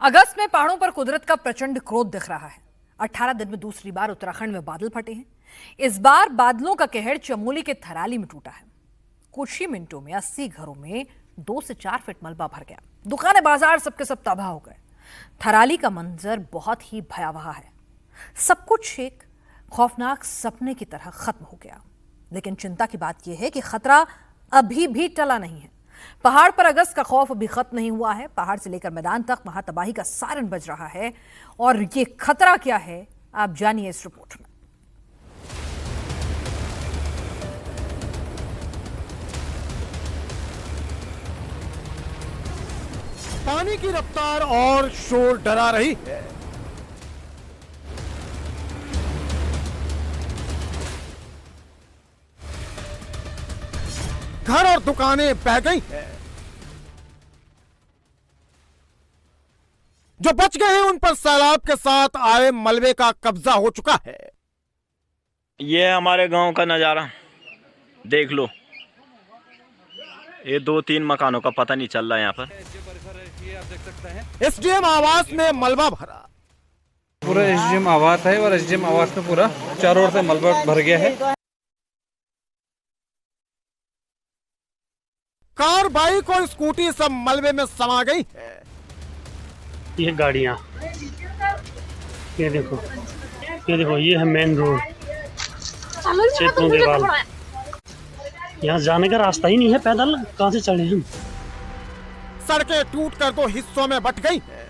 अगस्त में पहाड़ों पर कुदरत का प्रचंड क्रोध दिख रहा है। 18 दिन में दूसरी बार उत्तराखंड में बादल फटे हैं। इस बार बादलों का कहर चमोली के थराली में टूटा है। कुछ ही मिनटों में 80 घरों में 2 से 4 फीट मलबा भर गया। दुकानें, बाजार सबके सब तबाह हो गए। थराली का मंजर बहुत ही भयावह है। सब कुछ एक खौफनाक सपने की तरह खत्म हो गया। लेकिन चिंता की बात यह है कि खतरा अभी भी टला नहीं है। पहाड़ पर अगस्त का खौफ अभी खत्म नहीं हुआ है। पहाड़ से लेकर मैदान तक वहां तबाही का सायरन बज रहा है। और ये खतरा क्या है, आप जानिए इस रिपोर्ट में। पानी की रफ्तार और शोर डरा रही है। घर और दुकानें बह गई हैं। जो बच गए हैं उन पर सैलाब के साथ आए मलबे का कब्जा हो चुका है। ये हमारे गांव का नज़ारा देख लो। ये 2-3 मकानों का पता नहीं चल रहा है यहाँ पर। एसडीएम आवास में मलबा भरा। पूरा एसडीएम आवास है और एसडीएम आवास में पूरा चारों ओर से मलबा भर गया है। कार, बाइक और स्कूटी सब मलबे में समा गई है। ये गाड़ियाँ, ये देखो ये है मेन रोड चेतनों देवाल। यहाँ जाने का रास्ता ही नहीं है, पैदल कहाँ से चढ़े हम। सड़कें टूटकर 2 हिस्सों में बट गई हैं।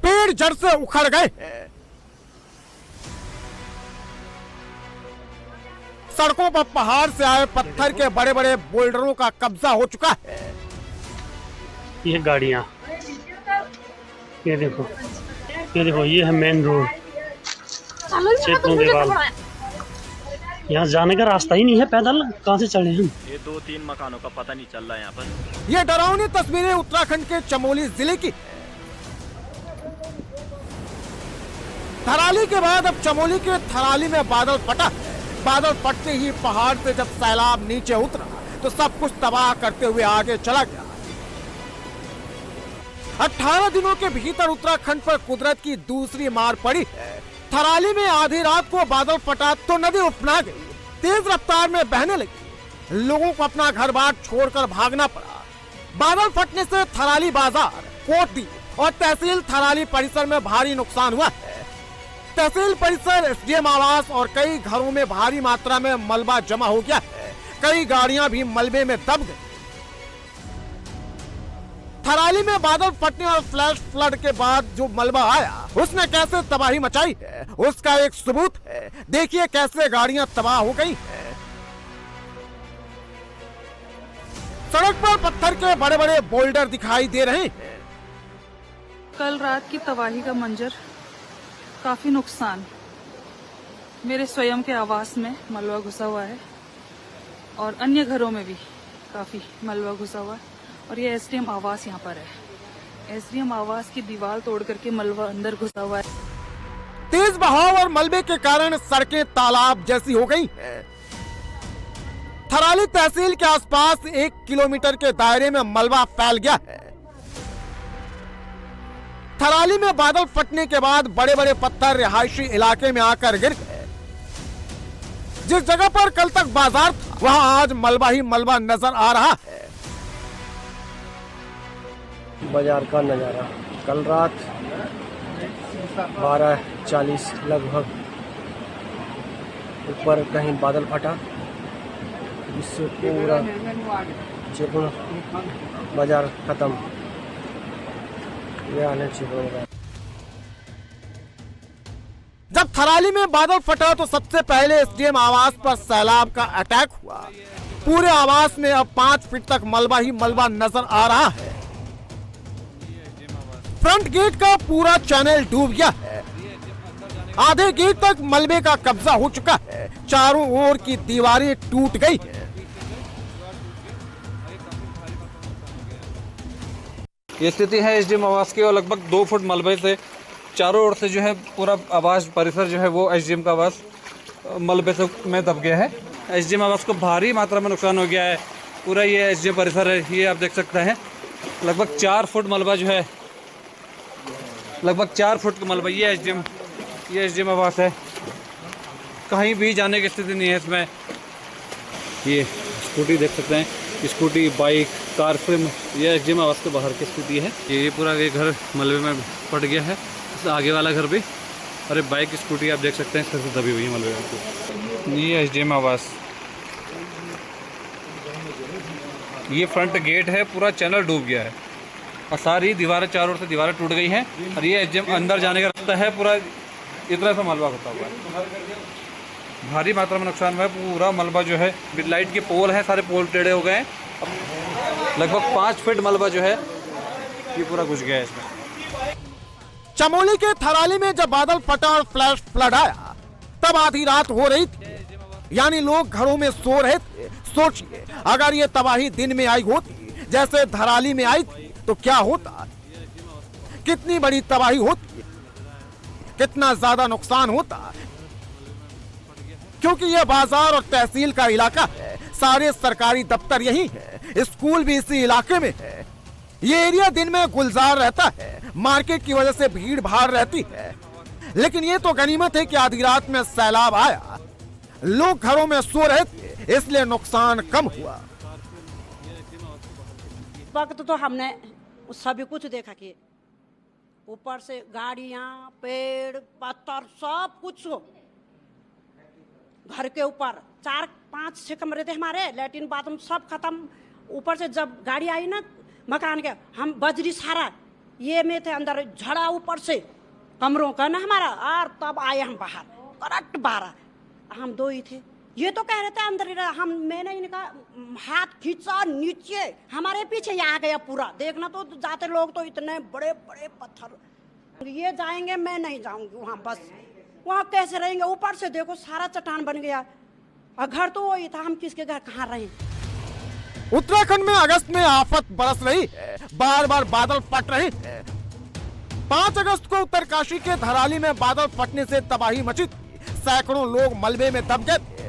पेड़ जड़ से उखड़ गए हैं। सड़कों पर पहाड़ से आए पत्थर के बड़े बड़े बोल्डरों का कब्जा हो चुका है। ये गाड़ियाँ, ये देखो ये है मेन रोड चेतनों देवाल। यहाँ जाने का रास्ता ही नहीं है, पैदल कहाँ से चढ़े हम। ये 2-3 मकानों का पता नहीं चल रहा है यहाँ पर। ये डरावनी तस्वीरें उत्तराखंड के चमोली जिले की। थराली के बाद अब चमोली के थराली में बादल फटा। बादल फटते ही पहाड़ से जब सैलाब नीचे उतरा तो सब कुछ तबाह करते हुए आगे चला गया। 18 दिनों के भीतर उत्तराखंड पर कुदरत की दूसरी मार पड़ी है। थराली में आधी रात को बादल फटा तो नदी उफना गई, तेज रफ्तार में बहने लगी। लोगों को अपना घर बार छोड़कर भागना पड़ा। बादल फटने से थराली बाजार, कोटदी और तहसील थराली परिसर में भारी नुकसान हुआ है। तहसील परिसर, एसडीएम आवास और कई घरों में भारी मात्रा में मलबा जमा हो गया है। कई गाड़ियां भी मलबे में दब गई। थराली में बादल फटने और फ्लैश फ्लड के बाद जो मलबा आया उसने कैसे तबाही मचाई है उसका एक सबूत है। देखिए कैसे गाड़ियां तबाह हो गई हैं। सड़क पर पत्थर के बड़े बड़े बोल्डर दिखाई दे रहे हैं। कल रात की तबाही का मंजर, काफी नुकसान। मेरे स्वयं के आवास में मलबा घुसा हुआ है और अन्य घरों में भी काफी मलबा घुसा हुआ है। और ये एसडीएम आवास यहाँ पर है। एसडीएम आवास की दीवार तोड़ करके मलबा अंदर घुसा हुआ है। तेज बहाव और मलबे के कारण सड़कें तालाब जैसी हो गई हैं। थराली तहसील के आसपास 1 किलोमीटर के दायरे में मलबा फैल गया है। थराली में बादल फटने के बाद बड़े बड़े पत्थर रिहायशी इलाके में आकर गिर गए। जिस जगह पर कल तक बाजार था वहां आज मलबा ही मलबा नजर आ रहा है। बाजार का नज़ारा कल रात 12:40 लगभग ऊपर कहीं बादल फटा, जिससे पूरा चिपन बाजार खत्म। जब थराली में बादल फटा तो सबसे पहले एसडीएम आवास पर सैलाब का अटैक हुआ। पूरे आवास में अब 5 फीट तक मलबा ही मलबा नजर आ रहा है। फ्रंट गेट का पूरा चैनल डूब गया है। आधे गेट तक मलबे का कब्जा हो चुका है। चारों ओर की दीवारें टूट गई हैं। ये स्थिति है एसडीएम आवास की और लगभग 2 फुट मलबे से चारों ओर से जो है पूरा आवास परिसर जो है वो एसडीएम का आवास मलबे से में दब गया है। एसडीएम आवास को भारी मात्रा में नुकसान हो गया है। पूरा ये एसडीएम परिसर है, ये आप देख सकते हैं। लगभग 4 फुट मलबा जो है, लगभग 4 फुट का मलबा। ये एसडीएम आवास है, कहीं भी जाने की स्थिति नहीं है इसमें। ये स्कूटी देख सकते हैं, स्कूटी, बाइक, कार फ्रेम, ये एसडीएम आवास के बाहर की स्थिति है। ये पूरा ये घर मलबे में पड़ गया है, आगे वाला घर भी। अरे बाइक, स्कूटी आप देख सकते हैं सर से दबी हुई है मलबे में। ये एसडीएम आवास, ये फ्रंट गेट है, पूरा चैनल डूब गया है और सारी दीवारें, चारों ओर से दीवारें टूट गई हैं। और ये एसडीएम अंदर जाने का रास्ता है, पूरा इतना सा मलबा होता हुआ है। भारी मात्रा में नुकसान हुआ है। पूरा मलबा जो है, लाइट के पोल हैं, सारे पोल टेढ़े हो गए हैं। लगभग 5 फीट मलबा जो है ये पूरा घुस गया है इसमें। चमोली के थराली में जब बादल फटा और फ्लैश फ्लड आया, तब आधी रात हो रही थी, यानी लोग घरों में सो रहे थे। सोचिए, अगर ये तबाही दिन में आई होती जैसे धराली में आई थी तो क्या होता, कितनी बड़ी तबाही होती, कितना ज्यादा नुकसान होता। क्योंकि ये बाजार और तहसील का इलाका है, सारे सरकारी दफ्तर यही है, स्कूल भी इसी इलाके में है। ये एरिया दिन में गुलजार रहता है, मार्केट की वजह से भीड़ भाड़ रहती है। लेकिन ये तो गनीमत है कि आधी रात में सैलाब आया, लोग घरों में सो रहे थे, इसलिए नुकसान कम हुआ। वक्त तो हमने सभी कुछ देखा कि ऊपर से गाड़ियां, पेड़, पत्थर, सब कुछ घर के ऊपर। 4-5-6 कमरे थे हमारे, लैट्रिन बाथरूम सब खत्म। ऊपर से जब गाड़ी आई ना मकान के, हम बजरी सारा ये में थे, अंदर झड़ा ऊपर से कमरों का ना हमारा। और तब आए हम बाहर, करंट 12, हम 2 ही थे। ये तो कह रहे थे अंदर ही रहा, मैंने इनका हाथ खींचा नीचे, हमारे पीछे आ गया पूरा। देखना तो जाते लोग तो इतने बड़े बड़े पत्थर, ये जाएंगे, मैं नहीं जाऊंगी वहाँ, बस वहाँ कैसे रहेंगे। ऊपर से देखो सारा चट्टान बन गया, और घर तो वही था, हम किसके घर कहाँ रहे। उत्तराखंड में अगस्त में आफत बरस रही है, बार बार बादल फट रहे हैं। 5 अगस्त को उत्तरकाशी के धराली में बादल फटने से तबाही मची थी, सैकड़ों लोग मलबे में दब गए थे।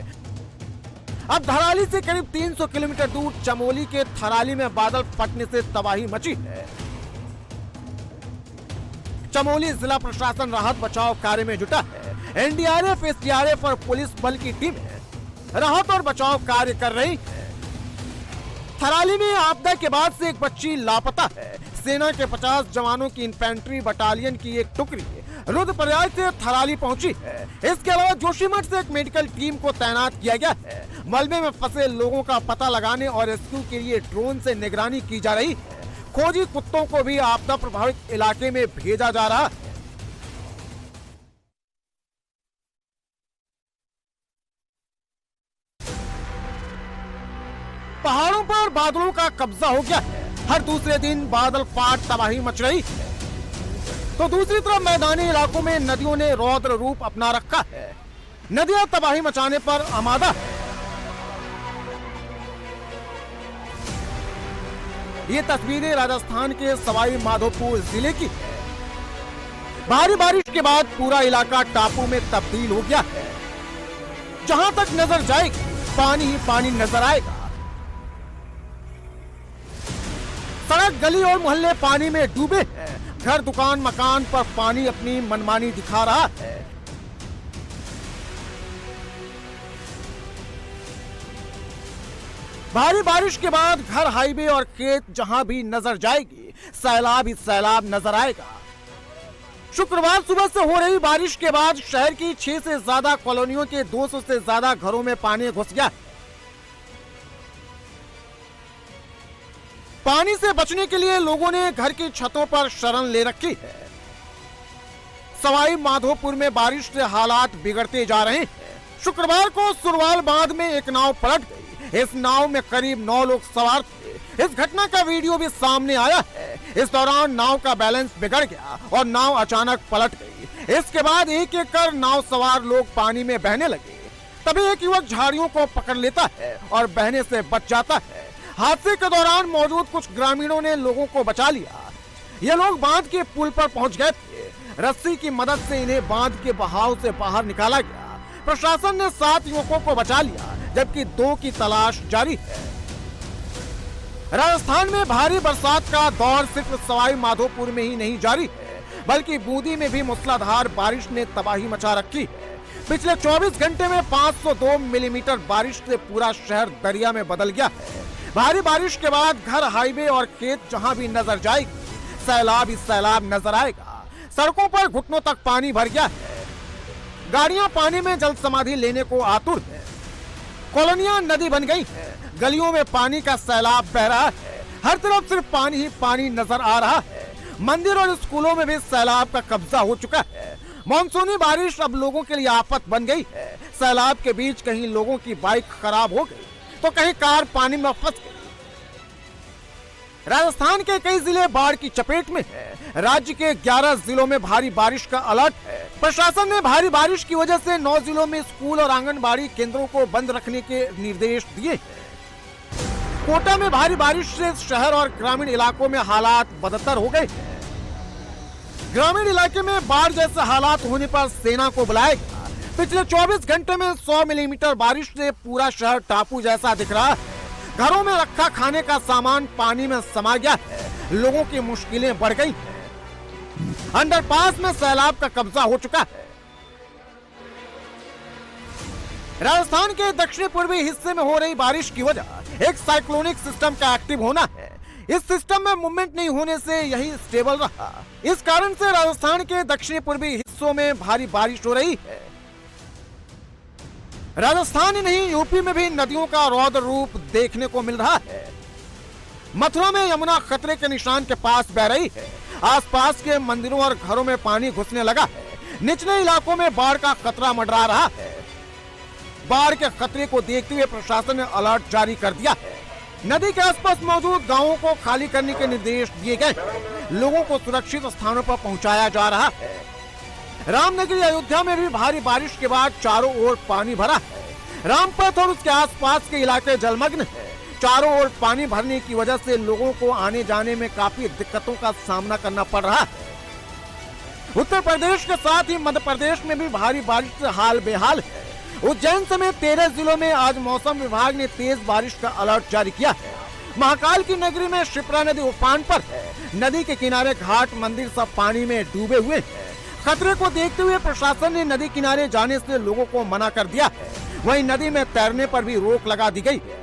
अब धराली से करीब 300 किलोमीटर दूर चमोली के थराली में बादल फटने से तबाही मची है। चमोली जिला प्रशासन राहत बचाव कार्य में जुटा है। एनडीआरएफ, एसडीआरएफ और पुलिस बल की टीम राहत और बचाव कार्य कर रही है। थराली में आपदा के बाद से एक बच्ची लापता है। सेना के 50 जवानों की इन्फेंट्री बटालियन की एक टुकड़ी रुद्रप्रयाग से थराली पहुंची है। इसके अलावा जोशीमठ से एक मेडिकल टीम को तैनात किया गया है। मलबे में फंसे लोगों का पता लगाने और रेस्क्यू के लिए ड्रोन से निगरानी की जा रही है। खोजी कुत्तों को भी आपदा प्रभावित इलाके में भेजा जा रहा है। पहाड़ों पर बादलों का कब्जा हो गया है। हर दूसरे दिन बादल फाट तबाही मच रही है, तो दूसरी तरफ मैदानी इलाकों में नदियों ने रौद्र रूप अपना रखा है। नदियां तबाही मचाने पर आमादा है। ये तस्वीरें राजस्थान के सवाई माधोपुर जिले की है। भारी बारिश के बाद पूरा इलाका टापू में तब्दील हो गया है। जहां तक नजर जाएगी पानी ही पानी नजर आएगा। सड़क, गली और मोहल्ले पानी में डूबे हैं। घर, दुकान, मकान पर पानी अपनी मनमानी दिखा रहा है। भारी बारिश के बाद घर, हाईवे और खेत जहां भी नजर जाएगी सैलाब ही सैलाब नजर आएगा। शुक्रवार सुबह से हो रही बारिश के बाद शहर की 6 से ज्यादा कॉलोनियों के 200 से ज्यादा घरों में पानी घुस गया। पानी से बचने के लिए लोगों ने घर की छतों पर शरण ले रखी है। सवाई माधोपुर में बारिश से हालात बिगड़ते जा रहे हैं। शुक्रवार को सुरवाल बांध में एक नाव पलट गई। इस नाव में करीब 9 लोग सवार थे। इस घटना का वीडियो भी सामने आया है। इस दौरान नाव का बैलेंस बिगड़ गया और नाव अचानक पलट गई। इसके बाद एक एक कर नाव सवार लोग पानी में बहने लगे। तभी एक युवक झाड़ियों को पकड़ लेता है और बहने से बच जाता है। हादसे के दौरान मौजूद कुछ ग्रामीणों ने लोगों को बचा लिया। ये लोग बांध के पुल पर पहुंच गए थे। रस्सी की मदद से इन्हें बांध के बहाव से बाहर निकाला गया। प्रशासन ने 7 युवकों को बचा लिया, जबकि 2 की तलाश जारी है। राजस्थान में भारी बरसात का दौर सिर्फ सवाई माधोपुर में ही नहीं जारी है, बल्कि बूंदी में भी मूसलाधार बारिश ने तबाही मचा रखी है। पिछले 24 घंटे में 502 मिलीमीटर बारिश से पूरा शहर दरिया में बदल गया है। भारी बारिश के बाद घर, हाईवे और खेत जहां भी नजर जाएगी, सैलाब ही सैलाब नजर आएगा। सड़कों पर घुटनों तक पानी भर गया है। गाड़ियां पानी में जल समाधि लेने को आतुर है। कॉलोनियां नदी बन गई है। गलियों में पानी का सैलाब बह रहा है। हर तरफ सिर्फ पानी ही पानी नजर आ रहा है। मंदिर और स्कूलों में भी सैलाब का कब्जा हो चुका है। मानसूनी बारिश अब लोगों के लिए आफत बन गई है। सैलाब के बीच कहीं लोगों की बाइक खराब हो गई तो कहीं कार पानी में फंस गई। राजस्थान के कई जिले बाढ़ की चपेट में है। राज्य के 11 जिलों में भारी बारिश का अलर्ट है। प्रशासन ने भारी बारिश की वजह से 9 जिलों में स्कूल और आंगनबाड़ी केंद्रों को बंद रखने के निर्देश दिए हैं। कोटा में भारी बारिश से शहर और ग्रामीण इलाकों में हालात बदतर हो गए हैं। ग्रामीण इलाके में बाढ़ जैसे हालात होने पर सेना को बुलाया गया। पिछले 24 घंटे में 100 मिलीमीटर बारिश से पूरा शहर टापू जैसा दिख रहा है। घरों में रखा खाने का सामान पानी में समा गया है। लोगों की मुश्किलें बढ़ गई हैं। अंडरपास में सैलाब का कब्जा हो चुका है। राजस्थान के दक्षिण पूर्वी हिस्से में हो रही बारिश की वजह एक साइक्लोनिक सिस्टम का एक्टिव होना है। इस सिस्टम में मूवमेंट नहीं होने से यही स्टेबल रहा। इस कारण से राजस्थान के दक्षिण पूर्वी हिस्सों में भारी बारिश हो रही है। राजस्थान ही नहीं, यूपी में भी नदियों का रौद्र रूप देखने को मिल रहा है। मथुरा में यमुना खतरे के निशान के पास बह रही है। आसपास के मंदिरों और घरों में पानी घुसने लगा है। निचले इलाकों में बाढ़ का खतरा मंडरा रहा है। बाढ़ के खतरे को देखते हुए प्रशासन ने अलर्ट जारी कर दिया है। नदी के आसपास मौजूद गांवों को खाली करने के निर्देश दिए गए। लोगों को सुरक्षित स्थानों पर पहुंचाया जा रहा है। रामनगरी अयोध्या में भी भारी बारिश के बाद चारों ओर पानी भरा है। रामपथ और उसके आसपास के इलाके जलमग्न है। चारों ओर पानी भरने की वजह से लोगों को आने जाने में काफी दिक्कतों का सामना करना पड़ रहा है। उत्तर प्रदेश के साथ ही मध्य प्रदेश में भी भारी बारिश से हाल बेहाल है। उज्जैन समेत 13 जिलों में आज मौसम विभाग ने तेज बारिश का अलर्ट जारी किया है। महाकाल की नगरी में शिप्रा नदी उफान पर है। नदी के किनारे घाट, मंदिर सब पानी में डूबे हुए हैं। खतरे को देखते हुए प्रशासन ने नदी किनारे जाने से लोगों को मना कर दिया है। वहीं नदी में तैरने पर भी रोक लगा दी गई है।